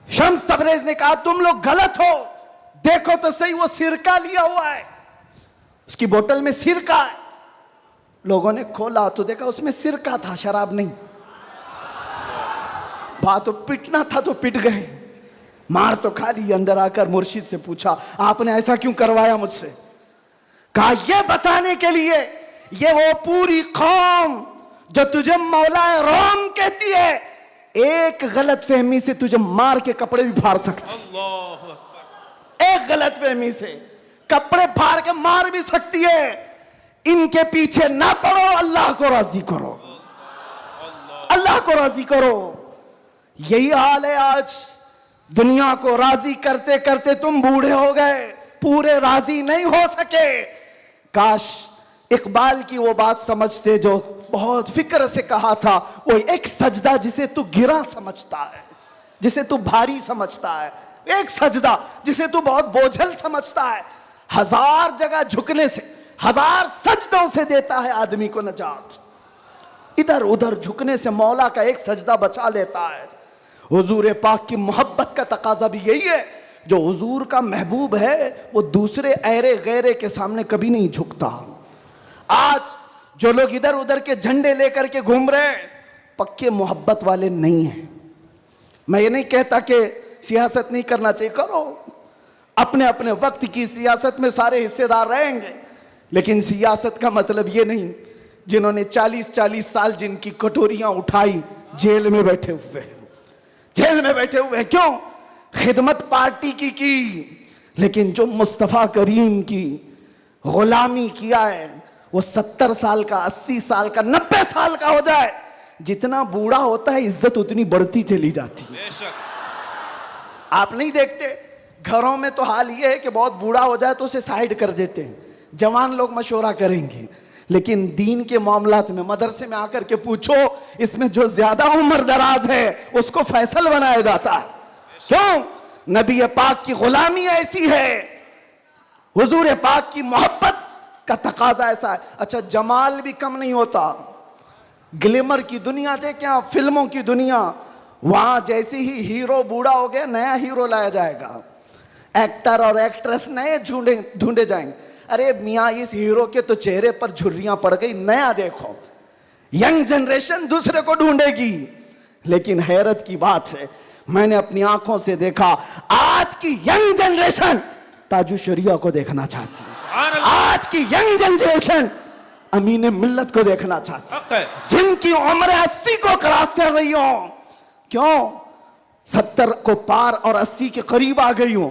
شمس تبریز نے کہا تم لوگ غلط ہو, دیکھو تو صحیح وہ سرکہ لیا ہوا ہے, اس کی بوتل میں سرکہ ہے. لوگوں نے کھولا تو دیکھا اس میں سرکہ تھا, شراب نہیں. بات تو پٹنا تھا تو پٹ گئے, مار تو کھا لی. اندر آ کر مرشد سے پوچھا آپ نے ایسا کیوں کروایا مجھ سے؟ کہا یہ بتانے کے لیے یہ وہ پوری قوم جو تجھے مولا روم کہتی ہے, ایک غلط فہمی سے تجھے مار کے کپڑے بھی پھاڑ سکتی, ایک غلط فہمی سے کپڑے پھاڑ کے مار بھی سکتی ہے. ان کے پیچھے نہ پڑو, اللہ کو راضی کرو, اللہ کو راضی کرو. یہی حال ہے آج. دنیا کو راضی کرتے کرتے تم بوڑھے ہو گئے, پورے راضی نہیں ہو سکے. کاش اقبال کی وہ بات سمجھتے جو بہت فکر سے کہا تھا، وہ ایک سجدہ جسے تو گرا سمجھتا ہے، جسے تو بھاری سمجھتا ہے، ایک سجدہ جسے تو بہت بوجھل سمجھتا ہے، 1000 جگہ جھکنے سے، 1000 سجدوں سے دیتا ہے آدمی کو نجات، ادھر ادھر جھکنے سے مولا کا ایک سجدہ بچا لیتا ہے۔ حضور پاک کی محبت کا تقاضا بھی یہی ہے، جو حضور کا محبوب ہے وہ دوسرے ایرے غیرے کے سامنے کبھی نہیں جھکتا۔ آج جو لوگ ادھر ادھر کے جھنڈے لے کر کے گھوم رہے ہیں، پکے محبت والے نہیں ہیں۔ میں یہ نہیں کہتا کہ سیاست نہیں کرنا چاہیے، کرو، اپنے اپنے وقت کی سیاست میں سارے حصے دار رہیں گے، لیکن سیاست کا مطلب یہ نہیں جنہوں نے 40 سال جن کی کٹوریاں اٹھائی جیل میں بیٹھے ہوئے ہیں، جیل میں بیٹھے ہوئے ہیں، کیوں؟ خدمت پارٹی کی، لیکن جو مصطفیٰ کریم کی غلامی کیا ہے، وہ 70 سال کا، 80 سال کا، 90 سال کا ہو جائے، جتنا بوڑھا ہوتا ہے عزت اتنی بڑھتی چلی جاتی ہے۔ بے شک آپ نہیں دیکھتے گھروں میں تو حال یہ ہے کہ بہت بوڑھا ہو جائے تو اسے سائیڈ کر دیتے ہیں، جوان لوگ مشورہ کریں گے، لیکن دین کے معاملات میں مدرسے میں آ کر کے پوچھو، اس میں جو زیادہ عمر دراز ہے اس کو فیصل بنایا جاتا ہے۔ کیوں؟ نبی پاک کی غلامی ایسی ہے، حضور پاک کی محبت کا تقاضا ایسا ہے۔ اچھا، جمال بھی کم نہیں ہوتا، گلیمر کی دنیا دیکھیں آپ، فلموں کی دنیا، وہاں جیسے ہی ہیرو بوڑھا ہو گیا نیا ہیرو لایا جائے گا، ایکٹر اور ایکٹریس نئے ڈھونڈے جائیں گے۔ ارے میاں اس ہیرو کے تو چہرے پر جھریاں پڑ گئی، نیا دیکھو۔ ینگ جنریشن دوسرے کو ڈھونڈے گی، لیکن حیرت کی بات ہے، میں نے اپنی آنکھوں سے دیکھا، آج کی ینگ جنریشن تاج الشریعہ کو دیکھنا چاہتی ہے، آج کی ینگ جنریشن امین ملت کو دیکھنا چاہتی ہے، جن کی عمر 80 کو کراس کر رہی ہوں، کیوں 70 کو پار اور 80 کے قریب آ گئی ہوں۔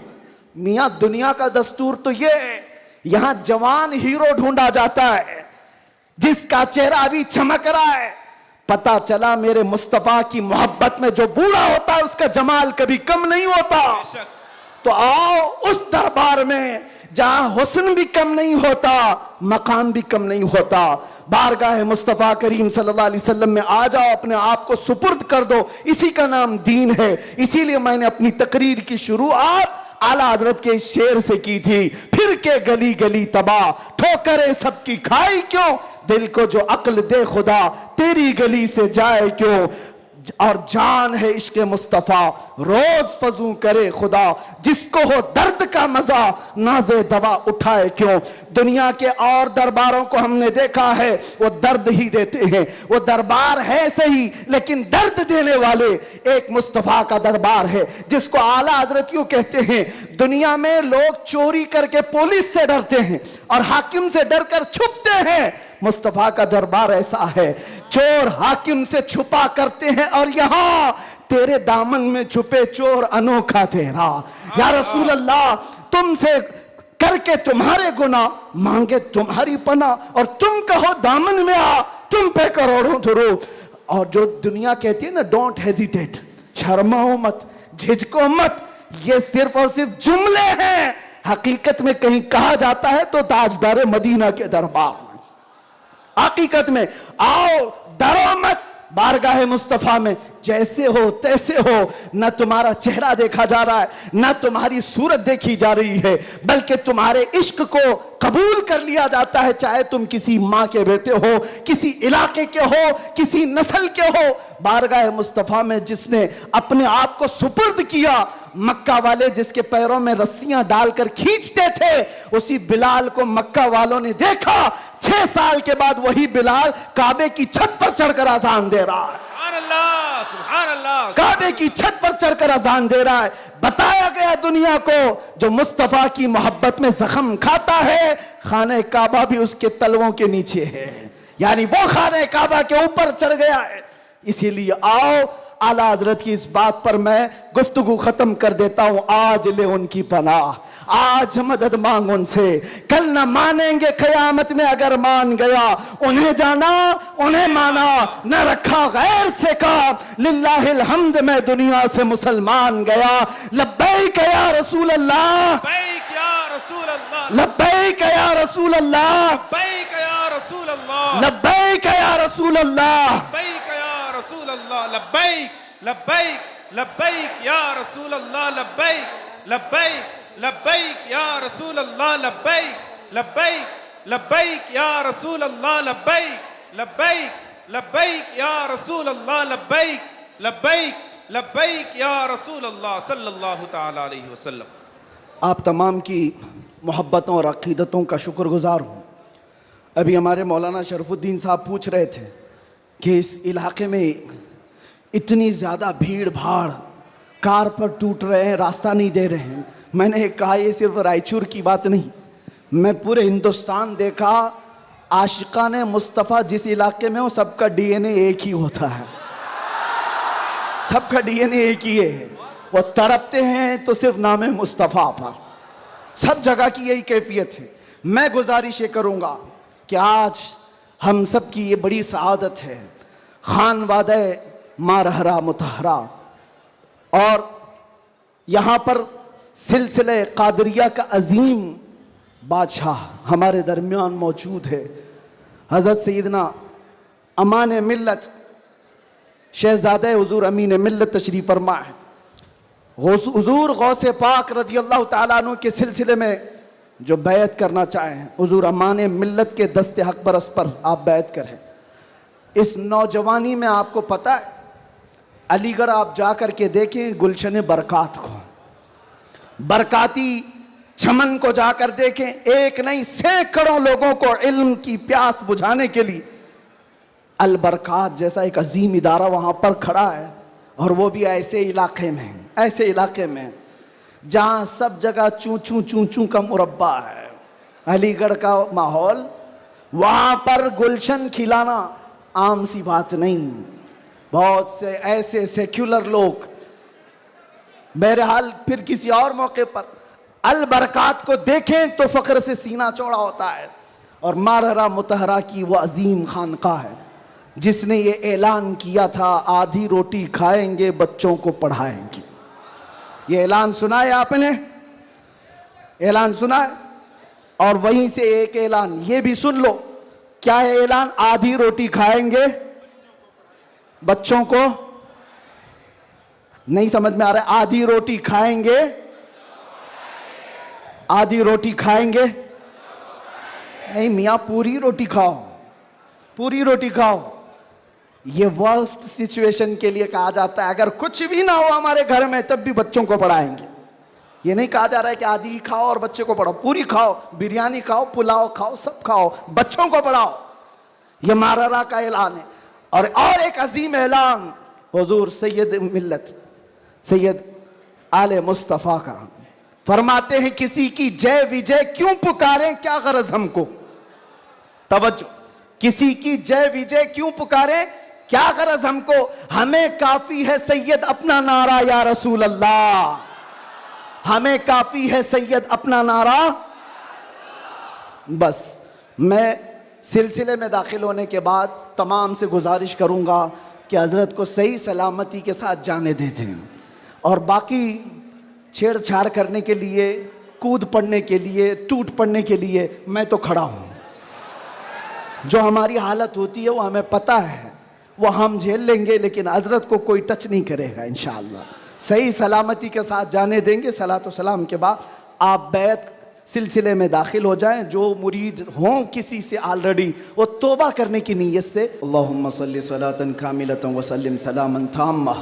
میاں دنیا کا دستور تو یہ ہے، یہاں جوان ہیرو ڈھونڈا جاتا ہے جس کا چہرہ ابھی چمک رہا ہے۔ پتا چلا میرے مصطفیٰ کی محبت میں جو بوڑھا ہوتا ہے اس کا جمال کبھی کم نہیں ہوتا۔ تو آؤ اس دربار میں جہاں حسن بھی کم نہیں ہوتا، مقام بھی کم نہیں ہوتا، بارگاہ مصطفیٰ کریم صلی اللہ علیہ وسلم میں آ جاؤ، اپنے آپ کو سپرد کر دو، اسی کا نام دین ہے۔ اسی لیے میں نے اپنی تقریر کی شروعات اعلیٰ حضرت کے شعر سے کی تھی، پھر کے گلی گلی تباہ، ٹھوکریں سب کی کھائی کیوں، دل کو جو عقل دے خدا تیری گلی سے جائے کیوں، اور جان ہے عشق مصطفیٰ روز فضوں کرے خدا، جس کو ہو درد کا مزہ ناز دوا اٹھائے کیوں۔ دنیا کے اور درباروں کو ہم نے دیکھا ہے، وہ درد ہی دیتے ہیں، وہ دربار ہے صحیح لیکن درد دینے والے ایک مصطفیٰ کا دربار ہے، جس کو اعلیٰ حضرت یوں کہتے ہیں، دنیا میں لوگ چوری کر کے پولیس سے ڈرتے ہیں اور حاکم سے ڈر کر چھپتے ہیں، مصطفیٰ کا دربار ایسا ہے، چور حاکم سے چھپا کرتے ہیں، اور یہاں تیرے دامن میں چھپے چور انوکھا تیرا۔ یا رسول اللہ، تم سے کر کے تمہارے گناہ مانگے تمہاری پناہ، اور تم کہو دامن میں آ، تم پہ کروڑوں درود۔ اور جو دنیا کہتی ہے نا ڈونٹ ہیزیٹیٹ، شرماؤ مت، جھجکو مت، یہ صرف اور صرف جملے ہیں، حقیقت میں کہیں کہا جاتا ہے تو تاجدار مدینہ کے دربار میں، حقیقت میں آؤ ڈرو مت، بارگاہ مصطفیٰ میں جیسے ہو تیسے ہو، نہ تمہارا چہرہ دیکھا جا رہا ہے، نہ تمہاری صورت دیکھی جا رہی ہے، بلکہ تمہارے عشق کو قبول کر لیا جاتا ہے، چاہے تم کسی ماں کے بیٹے ہو، کسی علاقے کے ہو، کسی نسل کے ہو۔ بارگاہ مصطفیٰ میں جس نے اپنے آپ کو سپرد کیا، مکہ والے جس کے پیروں میں رسیاں ڈال کر کھینچتے تھے، اسی بلال کو مکہ والوں نے دیکھا، 6 سال کے بعد وہی بلال کعبے کی چھت پر چڑھ کر اذان دے رہا ہے، سبحان اللہ سبحان اللہ، کعبے کی چھت پر چڑھ کر اذان دے رہا ہے۔ بتایا گیا دنیا کو، جو مصطفیٰ کی محبت میں زخم کھاتا ہے، خانہ کعبہ بھی اس کے تلووں کے نیچے ہے، یعنی وہ خانہ کعبہ کے اوپر چڑھ گیا ہے۔ اسی لیے آؤ اعلیٰ حضرت کی اس بات پر میں گفتگو ختم کر دیتا ہوں، آج لے ان کی پناہ، آج مدد مانگ ان سے، کل نہ مانیں گے قیامت میں اگر مان گیا، انہیں جانا انہیں مانا، نہ رکھا غیر سے کام، للہ الحمد میں دنیا سے مسلمان گیا، لبیک یا رسول اللہ، لبیک یا رسول اللہ، لبیک یا رسول اللہ، لبیک یا رسول اللہ لبیک یا رسول اللہ لبیک یا رسول اللہ لبیک لبیک لبیک یا رسول اللہ لبیک لبیک لبیک یا رسول اللہ لبیک لبیک لبیک یا رسول اللہ لبیک لبیک لبیک یا رسول اللہ لبیک لبیک لبیک یا رسول اللہ صلی اللہ تعالی علیہ وسلم. آپ تمام کی محبتوں اور عقیدتوں کا شکر گزار ہوں. ابھی ہمارے مولانا شرف الدین صاحب پوچھ رہے تھے کہ اس علاقے میں اتنی زیادہ بھیڑ بھاڑ، کار پر ٹوٹ رہے ہیں، راستہ نہیں دے رہے ہیں. میں نے کہا یہ صرف رائچور کی بات نہیں، میں پورے ہندوستان دیکھا. عاشقان مصطفیٰ جس علاقے میں ہو سب کا ڈی این اے ایک ہی ہوتا ہے، سب کا ڈی این اے ایک ہی ہے. وہ تڑپتے ہیں تو صرف نام مصطفیٰ پر. سب جگہ کی یہی کیفیت ہے. میں گزارش یہ کروں گا کہ آج ہم سب کی یہ بڑی سعادت ہے، خان وادہ مارہرہ متحرہ، اور یہاں پر سلسلہ قادریہ کا عظیم بادشاہ ہمارے درمیان موجود ہے. حضرت سیدنا امان ملت شہزادہ حضور امین ملت تشریف فرما ہے. حضور غوث پاک رضی اللہ تعالیٰ عنہ کے سلسلے میں جو بیعت کرنا چاہیں، حضور امان ملت کے دست حق برس پر آپ بیعت کریں. اس نوجوانی میں آپ کو پتہ ہے، علی گڑھ آپ جا کر کے دیکھیں گلشن برکات کو، برکاتی چمن کو جا کر دیکھیں. ایک نہیں سینکڑوں لوگوں کو علم کی پیاس بجھانے کے لیے البرکات جیسا ایک عظیم ادارہ وہاں پر کھڑا ہے. اور وہ بھی ایسے علاقے میں جہاں سب جگہ چوں چوں چوں چوں کا مربع ہے. علی گڑھ کا ماحول، وہاں پر گلشن کھلانا عام سی بات نہیں. بہت سے ایسے سیکولر لوگ، بہرحال پھر کسی اور موقع پر البرکات کو دیکھیں تو فخر سے سینہ چوڑا ہوتا ہے. اور مارہرہ متحرہ کی وہ عظیم خانقاہ ہے جس نے یہ اعلان کیا تھا آدھی روٹی کھائیں گے بچوں کو پڑھائیں گے. یہ اعلان سنا ہے آپ نے؟ اعلان سنا ہے؟ اور وہیں سے ایک اعلان یہ بھی سن لو. کیا ہے اعلان؟ آدھی روٹی کھائیں گے بچوں کو، نہیں سمجھ میں آ رہا ہے؟ آدھی روٹی کھائیں گے، آدھی روٹی کھائیں گے نہیں میاں، پوری روٹی کھاؤ، پوری روٹی کھاؤ. یہ ورسٹ سچویشن کے لیے کہا جاتا ہے اگر کچھ بھی نہ ہو ہمارے گھر میں تب بھی بچوں کو پڑھائیں گے. یہ نہیں کہا جا رہا ہے کہ آدھی کھاؤ اور بچے کو پڑھاؤ. پوری کھاؤ، بریانی کھاؤ، پلاؤ کھاؤ، سب کھاؤ، بچوں کو پڑھاؤ. یہ مارہرہ کا اعلان ہے. اور ایک عظیم اعلان حضور سید ملت سید آل مصطفیٰ کا. فرماتے ہیں کسی کی جے وجے کیوں پکاریں، کیا غرض ہم کو. توجہ، کسی کی جے وجے کیوں پکاریں، کیا غرض ہم کو، ہمیں کافی ہے سید اپنا نعرہ یا رسول اللہ. ہمیں کافی ہے سید اپنا نعرہ. بس میں سلسلے میں داخل ہونے کے بعد تمام سے گزارش کروں گا کہ حضرت کو صحیح سلامتی کے ساتھ جانے دیتے ہیں. اور باقی چھیڑ چھاڑ کرنے کے لیے، کود پڑنے کے لیے، ٹوٹ پڑنے کے لیے میں تو کھڑا ہوں. جو ہماری حالت ہوتی ہے وہ ہمیں پتہ ہے، وہ ہم جھیل لیں گے، لیکن حضرت کو کوئی ٹچ نہیں کرے گا انشاءاللہ. صحیح سلامتی کے ساتھ جانے دیں گے. صلاۃ و سلام کے بعد آپ بیعت سلسلے میں داخل ہو جائیں. جو مرید ہوں کسی سے آلریڈی، وہ توبہ کرنے کی نیت سے اللہم صلی صلاة کاملة وسلم سلاما تاما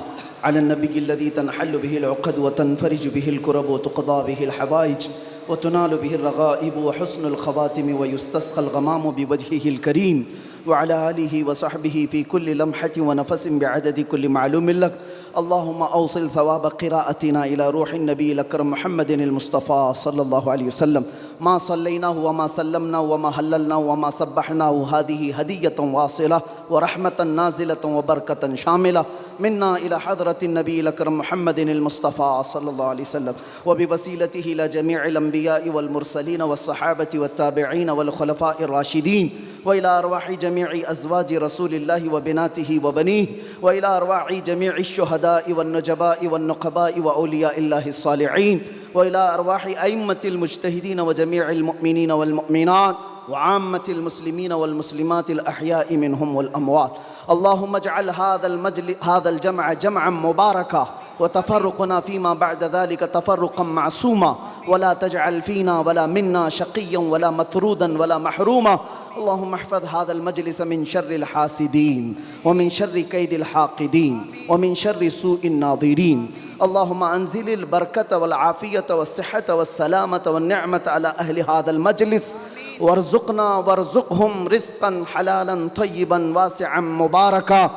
على النبی الذي تنحل به العقد وتنفرج به الكرب وتقضى به الحوائج وتنال به الرغائب وحسن الخواتم ويستسقى الغمام بوجهه الكريم وعلى آله وصحبه في كل لمحة ونفس بعدد كل معلوم لك. اللهم أوصل ثواب قراءتنا إلى روح النبي الأكرم محمد المصطفى صلى الله عليه وسلم. ما صليناه وما سلمنا وما هللنا وما سبحناه هذه هدية واصلة ورحمة نازلة وبركة شاملة منا إلى حضرة النبي الأكرم محمد المصطفى صلى الله عليه وسلم، وبوسيلته إلى جميع الأنبياء والمرسلين والصحابة والتابعين والخلفاء الراشدين، وإلى أرواح جميع أزواج رسول الله وبناته وبنيه، وإلى أرواح جميع الشهداء والنجباء والنقباء وأولياء الله الصالحين، وإلى أرواح أئمة المجتهدين وجميع المؤمنين والمؤمنات، وعامة المسلمين والمسلمات الأحياء منهم والأموات. اللهم اجعل هذا الجمع جمعا مباركا وتفرقنا فيما بعد ذلك تفرقا معصوما، ولا تجعل فينا ولا منا شقيا ولا مطرودا ولا محروما. اللهم احفظ هذا المجلس من شر الحاسدين ومن شر كيد الحاقدين ومن شر سوء الناظرين. اللهم انزل البركة والعافية والصحة والسلامة والنعمة على أهل هذا المجلس، وارزقنا وارزقهم رزقا حلالا طيبا واسعا مباركا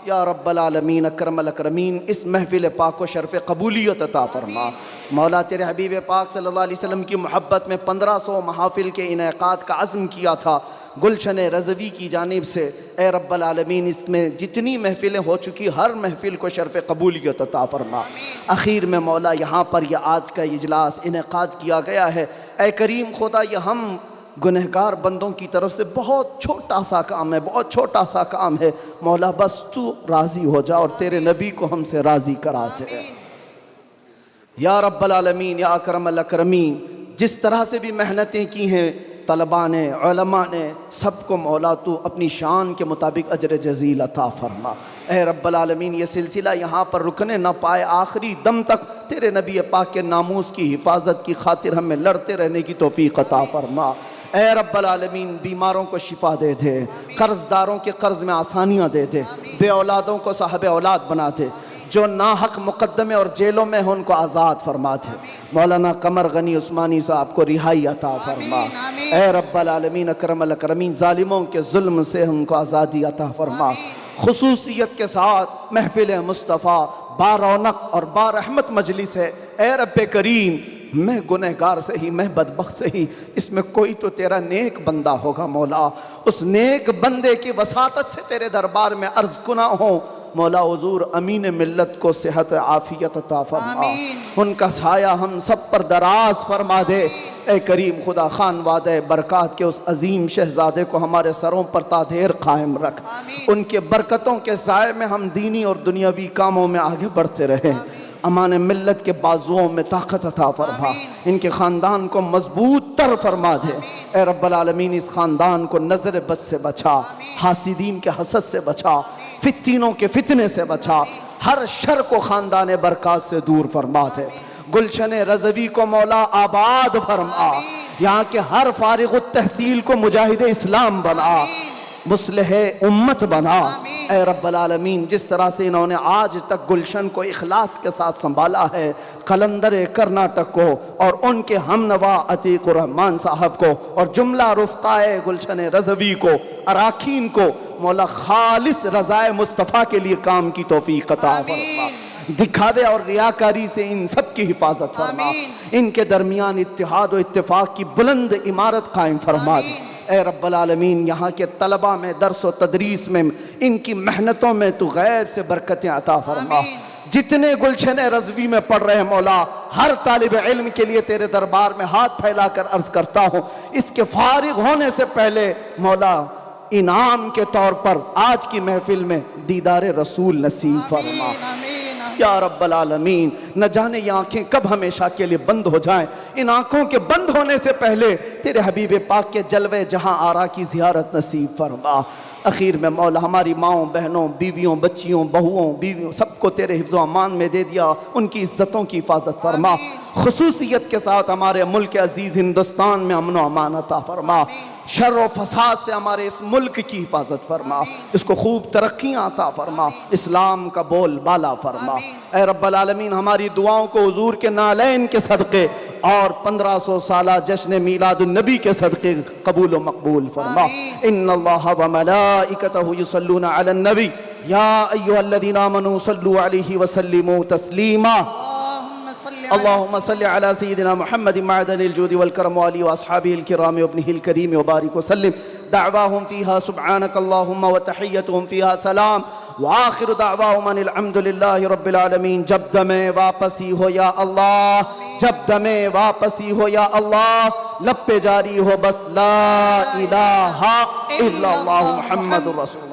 یا رب العالمین اکرم الاکرمین. اس محفل پاک کو شرف قبولیت عطا فرما. مولا تیرے حبیب پاک صلی اللہ علیہ وسلم کی محبت میں 1500 محافل کے انعقاد کا عزم کیا تھا گلشن رضوی کی جانب سے. اے رب العالمین اس میں جتنی محفلیں ہو چکی ہر محفل کو شرف قبولیت عطا فرما. اخیر میں مولا یہاں پر یہ آج کا اجلاس انعقاد کیا گیا ہے. اے کریم خدا یہ ہم گنہگار بندوں کی طرف سے بہت چھوٹا سا کام ہے، بہت چھوٹا سا کام ہے. مولا بس تو راضی ہو جا اور تیرے نبی کو ہم سے راضی کرا دے یا رب العالمین یا اکرم الاکرمین. جس طرح سے بھی محنتیں کی ہیں طلباء نے، علماء نے، سب کو مولا تو اپنی شان کے مطابق اجر جزیل عطا فرما. اے رب العالمین یہ سلسلہ یہاں پر رکنے نہ پائے، آخری دم تک تیرے نبی پاک کے ناموس کی حفاظت کی خاطر ہمیں لڑتے رہنے کی توفیق عطا فرما. اے رب العالمین بیماروں کو شفا دے دے، قرض داروں کے قرض میں آسانیاں دے دے، بے اولادوں کو صاحب اولاد بنا دے، جو ناحق مقدمے اور جیلوں میں ہیں ان کو آزاد فرما دے. مولانا قمر غنی عثمانی صاحب کو رہائی عطا فرما. اے رب العالمین اکرم الاکرمین ظالموں کے ظلم سے ان کو آزادی عطا فرما. خصوصیت کے ساتھ محفل مصطفیٰ با رونق اور با رحمت مجلس ہے. اے رب کریم میں گنہگار سے ہی، میں بدبخت سے ہی، اس میں کوئی تو تیرا نیک بندہ ہوگا مولا. اس نیک بندے کی وساطت سے تیرے دربار میں عرض کنا ہوں مولا حضور امین ملت کو صحت عافیت عطا فرما. ان کا سایہ ہم سب پر دراز فرما دے. اے کریم خدا خانوادہ برکات کے اس عظیم شہزادے کو ہمارے سروں پر تادیر قائم رکھ. ان کے برکتوں کے سائے میں ہم دینی اور دنیاوی کاموں میں آگے بڑھتے رہیں. امان ملت کے بازوؤں میں طاقت عطا فرما. ان کے خاندان کو مضبوط تر فرما دے. اے رب العالمین اس خاندان کو نظر بد سے بچا، حاسدین کے حسد سے بچا، فتنوں کے فتنے سے بچا، ہر شر کو خاندان برکات سے دور فرما دے. گلشن رضوی کو مولا آباد فرما. یہاں کے ہر فارغ التحصیل کو مجاہد اسلام بنا، مصلح امت بنا. اے رب العالمین جس طرح سے انہوں نے آج تک گلشن کو اخلاص کے ساتھ سنبھالا ہے، قلندر کرناٹک کو اور ان کے ہمنوا عتیق الرحمن صاحب کو اور جملہ رفقائے گلشن رضوی کو، اراکین کو مولا خالص رضائے مصطفیٰ کے لیے کام کی توفیق عطا فرما. دکھاوے اور ریاکاری سے ان سب کی حفاظت فرما. ان کے درمیان اتحاد و اتفاق کی بلند عمارت قائم فرما دے. اے رب العالمین یہاں کے طلباء میں، درس و تدریس میں، ان کی محنتوں میں تو غیب سے برکتیں عطا فرما. جتنے گلشن رضوی میں پڑھ رہے ہیں مولا ہر طالب علم کے لیے تیرے دربار میں ہاتھ پھیلا کر عرض کرتا ہوں اس کے فارغ ہونے سے پہلے مولا انعام کے طور پر آج کی محفل میں دیدار رسول نصیب فرما. یا رب العالمین نہ جانے یہ آنکھیں کب ہمیشہ کے لیے بند ہو جائیں. ان آنکھوں کے بند ہونے سے پہلے تیرے حبیب پاک کے جلوے جہاں آرا کی زیارت نصیب فرما. اخیر میں مولا ہماری ماؤں، بہنوں، بیویوں، بچیوں، بہوؤں، بیویوں سب کو تیرے حفظ و امان میں دے دیا. ان کی عزتوں کی حفاظت فرما. خصوصیت کے ساتھ ہمارے ملک عزیز ہندوستان میں امن و امان عطا فرما. شر و فساد سے ہمارے اس ملک کی حفاظت فرما. اس کو خوب ترقیاں عطا فرما. اسلام کا بول بالا فرما. اے رب العالمین ہماری دعاؤں کو حضور کے نالین کے صدقے اور 1500 سالہ جشن میلاد النبی کے صدقے قبول و مقبول فرما. ان اللہ و ملائکتہ یصلون علی النبی یا ایھا الذین آمنوا صلوا علیہ وسلموا تسلیما. اللهم صل على سيدنا محمد معدن الجود والكرم وآله وأصحابه الكرام وابنه الكريم وبارك وسلم. دعواهم فيها سبحانك اللهم وتحيتهم فيها سلام وآخر دعواهم ان الحمد لله رب العالمین. جب دمیں واپسی ہو یا اللہ، جب دمیں واپسی ہو یا اللہ، لب پہ جاری ہو بس لا الہ الا اللہ محمد رسول